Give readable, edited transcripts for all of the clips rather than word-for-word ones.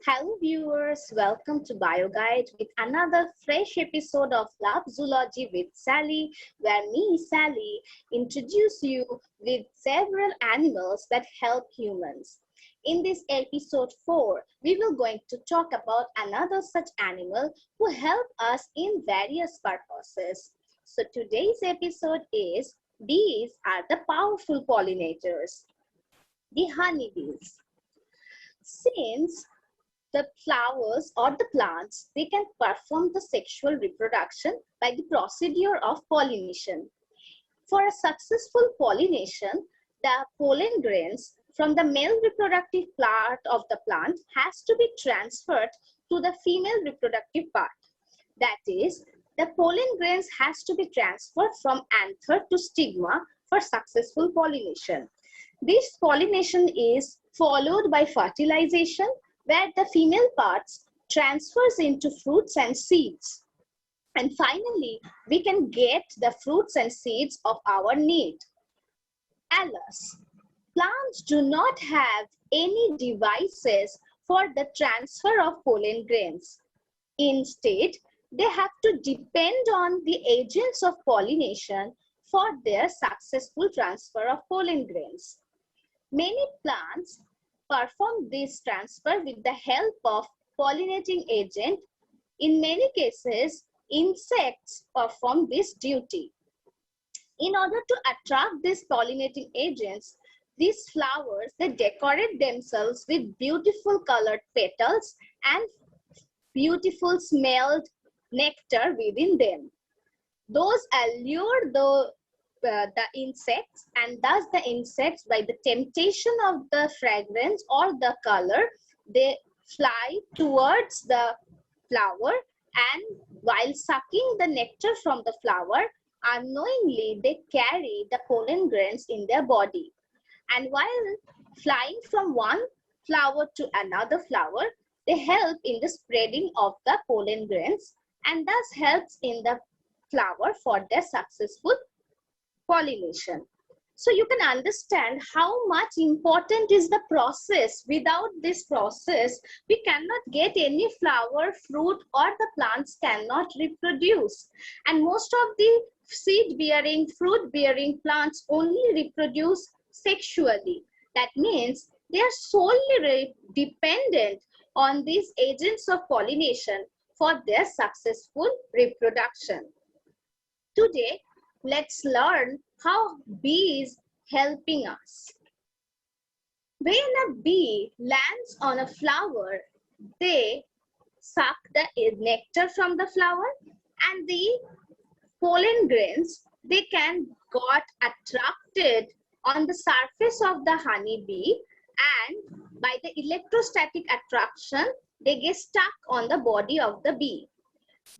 Hello viewers, welcome to BioGuide with another fresh episode of Love Zoology with Sally, where me, Sally, introduce you with several animals that help humans. In this episode 4, we will going to talk about another such animal who help us in various purposes. So today's episode is Bees are the powerful pollinators. The honeybees. Since the flowers or the plants, they can perform the sexual reproduction by the procedure of pollination. For a successful pollination, the pollen grains from the male reproductive part of the plant has to be transferred to the female reproductive part. That is, the pollen grains has to be transferred from anther to stigma for successful pollination. This pollination is followed by fertilization, where the female parts transfers into fruits and seeds. And finally, we can get the fruits and seeds of our need. Alas, plants do not have any devices for the transfer of pollen grains. Instead, they have to depend on the agents of pollination for their successful transfer of pollen grains. Many plants perform this transfer with the help of pollinating agent. In many cases, insects perform this duty. In order to attract these pollinating agents, these flowers, they decorate themselves with beautiful colored petals and beautiful smelled nectar within them. Those allure the insects, and thus the insects, by the temptation of the fragrance or the color, they fly towards the flower, and while sucking the nectar from the flower, unknowingly they carry the pollen grains in their body. And while flying from one flower to another flower, they help in the spreading of the pollen grains and thus helps in the flower for their successful pollination. So you can understand how much important is the process. Without this process, we cannot get any flower, fruit, or the plants cannot reproduce. And most of the seed-bearing, fruit-bearing plants only reproduce sexually. That means they are solely dependent on these agents of pollination for their successful reproduction. Today, let's learn how bees helping us. When a bee lands on a flower, they suck the nectar from the flower, and the pollen grains, they can got attracted on the surface of the honeybee, and by the electrostatic attraction, they get stuck on the body of the bee.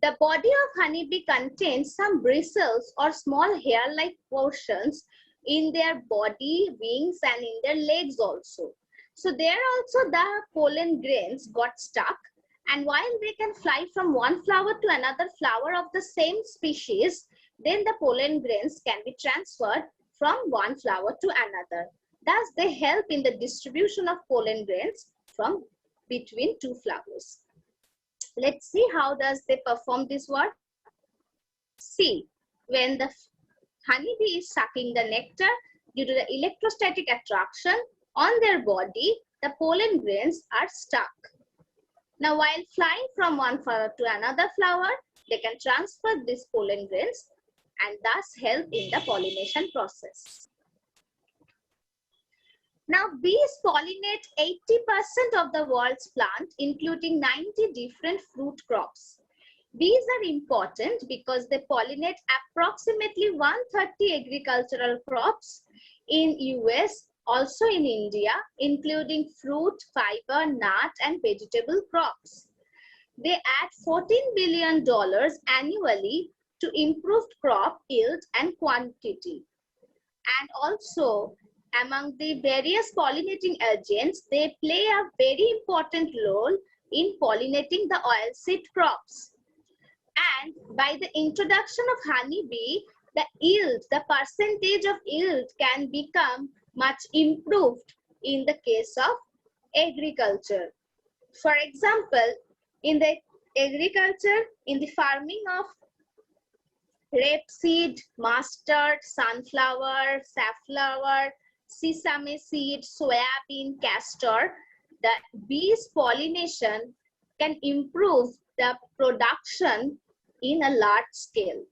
The body of honeybee contains some bristles or small hair-like portions in their body, wings, and in their legs also. So there also the pollen grains got stuck, and while they can fly from one flower to another flower of the same species, then the pollen grains can be transferred from one flower to another. Thus, they help in the distribution of pollen grains from between two flowers. Let's see how does they perform this work. See, when the honeybee is sucking the nectar, due to the electrostatic attraction on their body, the pollen grains are stuck. Now, while flying from one flower to another flower, they can transfer these pollen grains and thus help in the pollination process. Now, bees pollinate 80% of the world's plants, including 90 different fruit crops. Bees are important because they pollinate approximately 130 agricultural crops in US, also in India, including fruit, fiber, nut, and vegetable crops. They add $14 billion annually to improved crop yield and quantity. And also, among the various pollinating agents, they play a very important role in pollinating the oilseed crops. And by the introduction of honeybee, the yield, the percentage of yield can become much improved in the case of agriculture. For example, in the agriculture, in the farming of rapeseed, mustard, sunflower, safflower, sesame seed, soybean, castor, the bees pollination can improve the production in a large scale.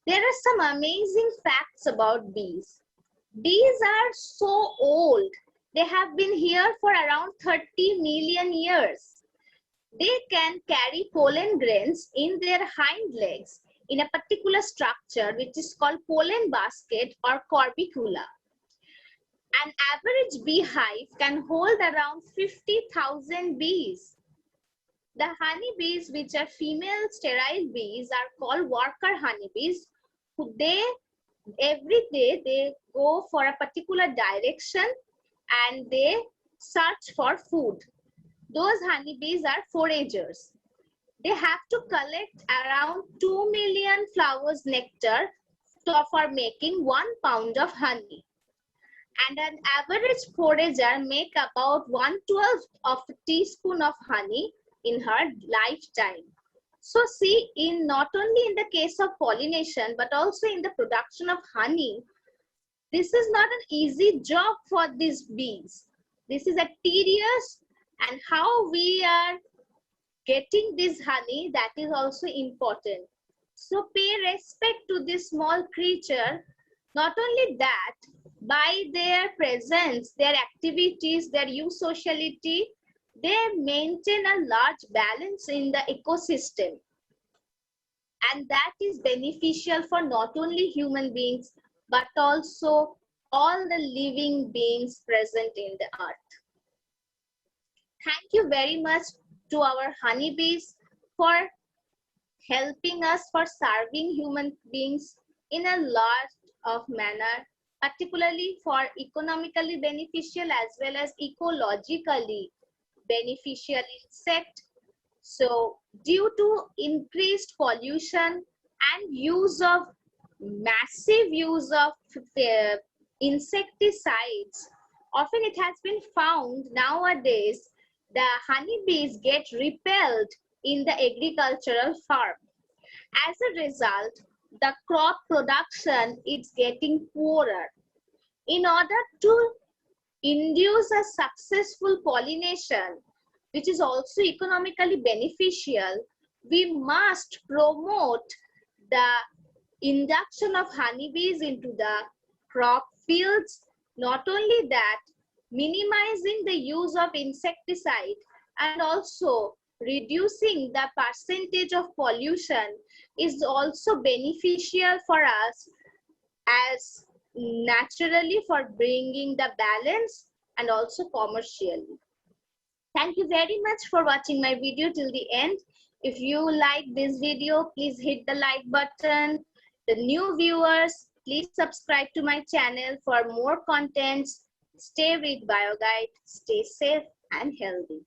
There are some amazing facts about bees. Bees are so old. They have been here for around 30 million years. They can carry pollen grains in their hind legs in a particular structure which is called pollen basket or corbicula. An average beehive can hold around 50,000 bees. The honeybees, which are female sterile bees, are called worker honeybees. Every day they go for a particular direction and they search for food. Those honeybees are foragers. They have to collect around 2 million flowers nectar for making 1 pound of honey. And an average forager make about 1/12 of a teaspoon of honey in her lifetime. So see, in not only in the case of pollination, but also in the production of honey, this is not an easy job for these bees. This is a tedious, and how we are getting this honey, that is also important. So pay respect to this small creature. Not only that, by their presence, their activities, their eusociality, they maintain a large balance in the ecosystem. And that is beneficial for not only human beings, but also all the living beings present in the earth. Thank you very much to our honeybees for helping us, for serving human beings in a large of manner, particularly for economically beneficial as well as ecologically beneficial insect. So due to increased pollution and massive use of insecticides, often it has been found nowadays the honeybees get repelled in the agricultural farm. As a result, the crop production is getting poorer. In order to induce a successful pollination, which is also economically beneficial, we must promote the induction of honeybees into the crop fields. Not only that, minimizing the use of insecticide and also reducing the percentage of pollution is also beneficial for us, as naturally for bringing the balance and also commercially. Thank you very much for watching my video till the end. If you like this video, please hit the like button. The new viewers, please subscribe to my channel for more contents. Stay with BioGuide, stay safe and healthy.